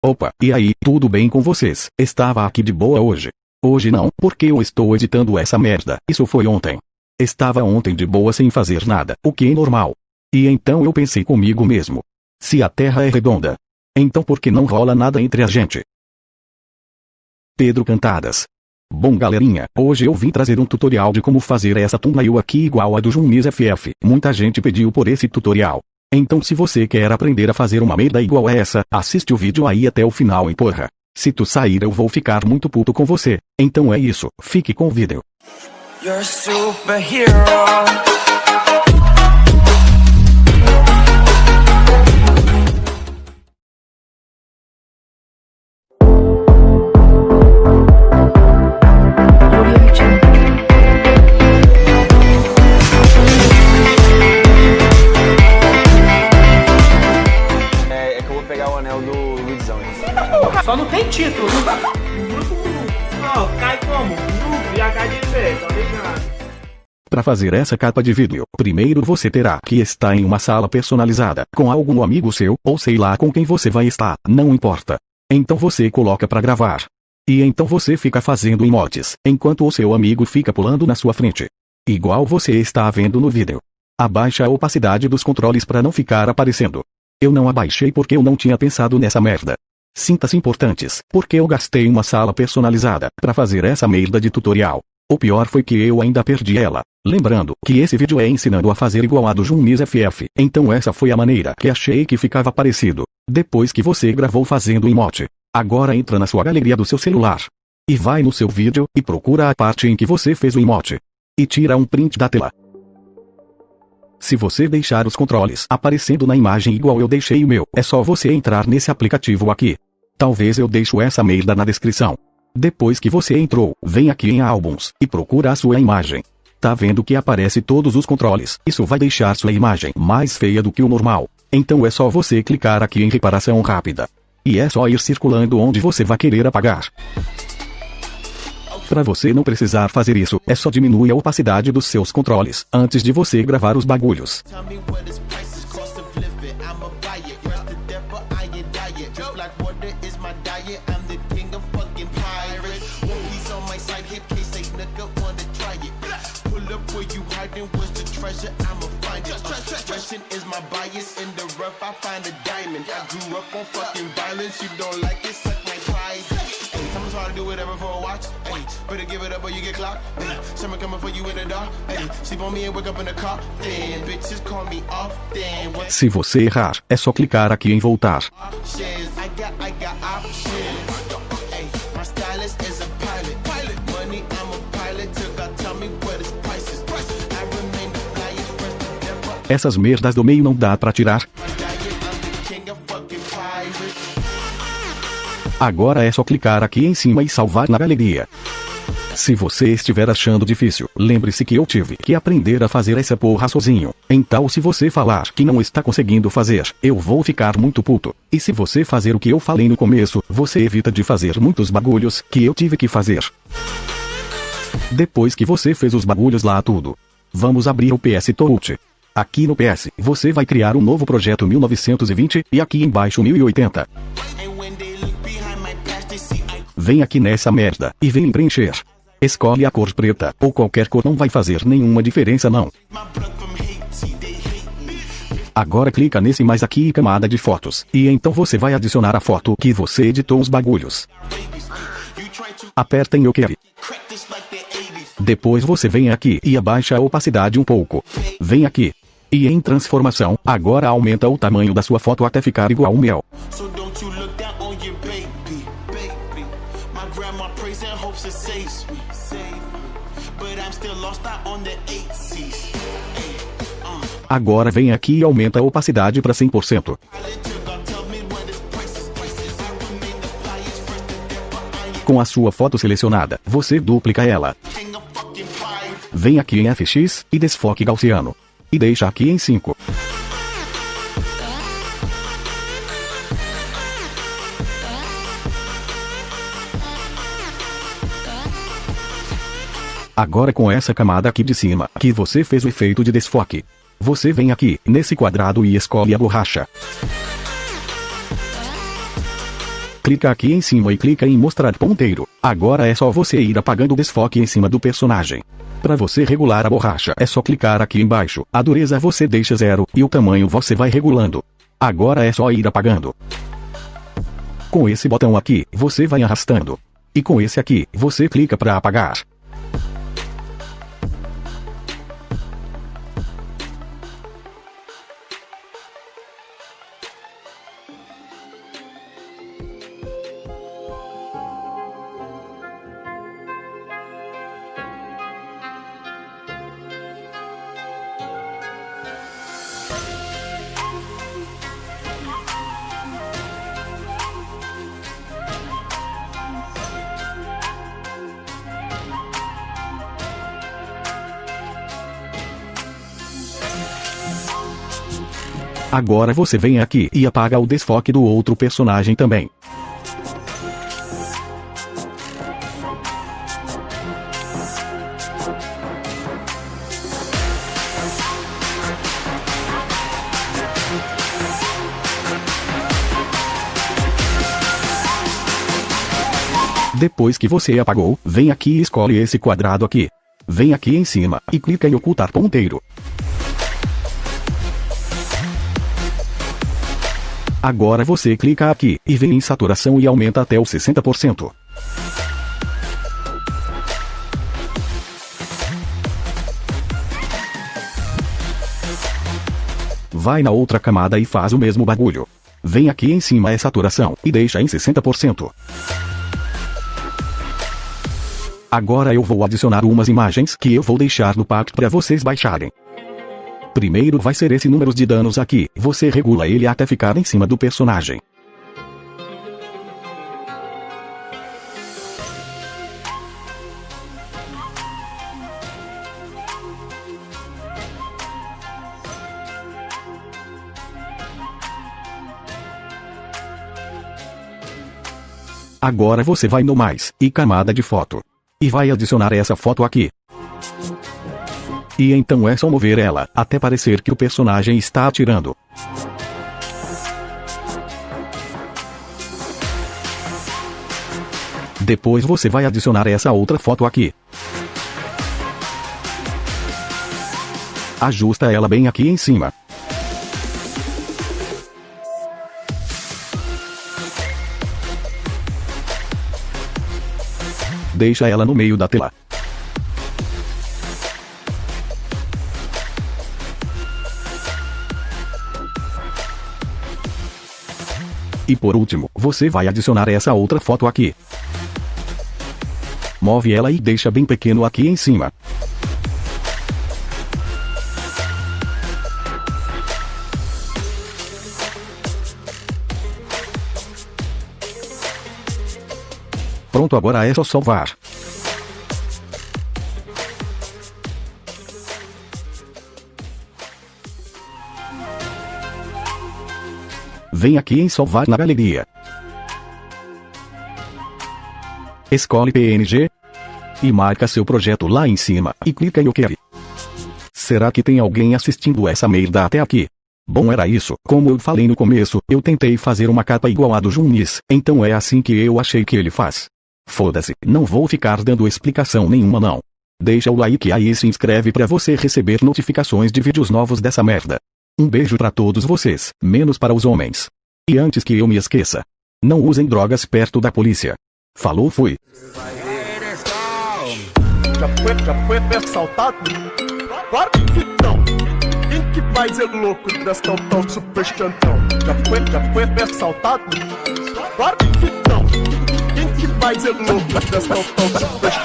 Opa, e aí, tudo bem com vocês? Estava aqui de boa hoje. Hoje não, porque eu estou editando essa merda. Isso foi ontem. Estava ontem de boa sem fazer nada, o que é normal. E então eu pensei comigo mesmo. Se a Terra é redonda, então por que não rola nada entre a gente? Pedro Cantadas. Bom galerinha, hoje eu vim trazer um tutorial de como fazer essa thumbnail aqui igual a do Junis FF. Muita gente pediu por esse tutorial. Então se você quer aprender a fazer uma merda igual a essa, assiste o vídeo aí até o final e porra. Se tu sair eu vou ficar muito puto com você. Então é isso, fique com o vídeo. You're a superhero. É que eu vou pegar o anel do Luizão. Só não tem título, não tá? Não, cai como? Grupo e HDV, tá ligado? Para fazer essa capa de vídeo, primeiro você terá que estar em uma sala personalizada, com algum amigo seu, ou sei lá com quem você vai estar, não importa. Então você coloca para gravar. E então você fica fazendo emotes, enquanto o seu amigo fica pulando na sua frente. Igual você está vendo no vídeo. Abaixa a opacidade dos controles para não ficar aparecendo. Eu não abaixei porque eu não tinha pensado nessa merda. Sinta-se importantes, porque eu gastei uma sala personalizada para fazer essa merda de tutorial. O pior foi que eu ainda perdi ela. Lembrando que esse vídeo é ensinando a fazer igual a do Junis FF, então essa foi a maneira que achei que ficava parecido. Depois que você gravou fazendo emote, agora entra na sua galeria do seu celular. E vai no seu vídeo e procura a parte em que você fez o emote. E tira um print da tela. Se você deixar os controles aparecendo na imagem igual eu deixei o meu, é só você entrar nesse aplicativo aqui. Talvez eu deixo essa merda na descrição. Depois que você entrou, vem aqui em álbuns e procura a sua imagem. Tá vendo que aparece todos os controles? Isso vai deixar sua imagem mais feia do que o normal. Então é só você clicar aqui em reparação rápida. E é só ir circulando onde você vai querer apagar. Para você não precisar fazer isso, é só diminuir a opacidade dos seus controles, antes de você gravar os bagulhos. Better give it up or you get clocked. Summer coming for you in the dark. Sleep on me and wake up in the car. Bitches call me off. Se você errar, é só clicar aqui em voltar. I got options. My stylist is a pilot. Money, I'm a pilot. Till God tell me what his price is. I remain the flyest first to death. Essas merdas do meio não dá pra tirar. Agora é só clicar aqui em cima e salvar na galeria. Se você estiver achando difícil, lembre-se que eu tive que aprender a fazer essa porra sozinho. Então se você falar que não está conseguindo fazer, eu vou ficar muito puto. E se você fazer o que eu falei no começo, você evita de fazer muitos bagulhos que eu tive que fazer. Depois que você fez os bagulhos lá tudo, vamos abrir o PS Touch. Aqui no PS, você vai criar um novo projeto 1920 e aqui embaixo 1080. Vem aqui nessa merda e vem preencher. Escolhe a cor preta, ou qualquer cor, não vai fazer nenhuma diferença não. Agora clica nesse mais aqui e camada de fotos, e então você vai adicionar a foto que você editou os bagulhos. Aperta em OK. Depois você vem aqui e abaixa a opacidade um pouco. Vem aqui. E em transformação, agora aumenta o tamanho da sua foto até ficar igual ao meu. Agora vem aqui e aumenta a opacidade para 100%. Com a sua foto selecionada, você duplica ela. Vem aqui em FX e desfoque gaussiano. E deixa aqui em 5. Agora com essa camada aqui de cima, que você fez o efeito de desfoque. Você vem aqui, nesse quadrado e escolhe a borracha. Clica aqui em cima e clica em mostrar ponteiro. Agora é só você ir apagando o desfoque em cima do personagem. Para você regular a borracha é só clicar aqui embaixo. A dureza você deixa 0 e o tamanho você vai regulando. Agora é só ir apagando. Com esse botão aqui, você vai arrastando. E com esse aqui, você clica para apagar. Agora você vem aqui e apaga o desfoque do outro personagem também. Depois que você apagou, vem aqui e escolhe esse quadrado aqui. Vem aqui em cima e clica em ocultar ponteiro. Agora você clica aqui e vem em saturação e aumenta até o 60%. Vai na outra camada e faz o mesmo bagulho. Vem aqui em cima é saturação e deixa em 60%. Agora eu vou adicionar umas imagens que eu vou deixar no pack para vocês baixarem. Primeiro vai ser esse número de danos aqui, você regula ele até ficar em cima do personagem. Agora você vai no mais, e camada de foto. E vai adicionar essa foto aqui. E então é só mover ela, até parecer que o personagem está atirando. Depois você vai adicionar essa outra foto aqui. Ajusta ela bem aqui em cima. Deixa ela no meio da tela. E por último, você vai adicionar essa outra foto aqui. Move ela e deixa bem pequeno aqui em cima. Pronto, agora é só salvar. Vem aqui em salvar na galeria. Escolhe PNG. E marca seu projeto lá em cima e clica em OK. Será que tem alguém assistindo essa merda até aqui? Bom, era isso. Como eu falei no começo, eu tentei fazer uma capa igual a do Junis, então é assim que eu achei que ele faz. Foda-se, não vou ficar dando explicação nenhuma não. Deixa o like aí e se inscreve pra você receber notificações de vídeos novos dessa merda. Um beijo pra todos vocês, menos para os homens. E antes que eu me esqueça, não usem drogas perto da polícia. Falou, fui. Já foi assaltado? Claro que não. Quem que vai ser louco dessa tão super chantão? Já foi assaltado? Claro que não. Quem que vai ser louco dessa tão super chantão?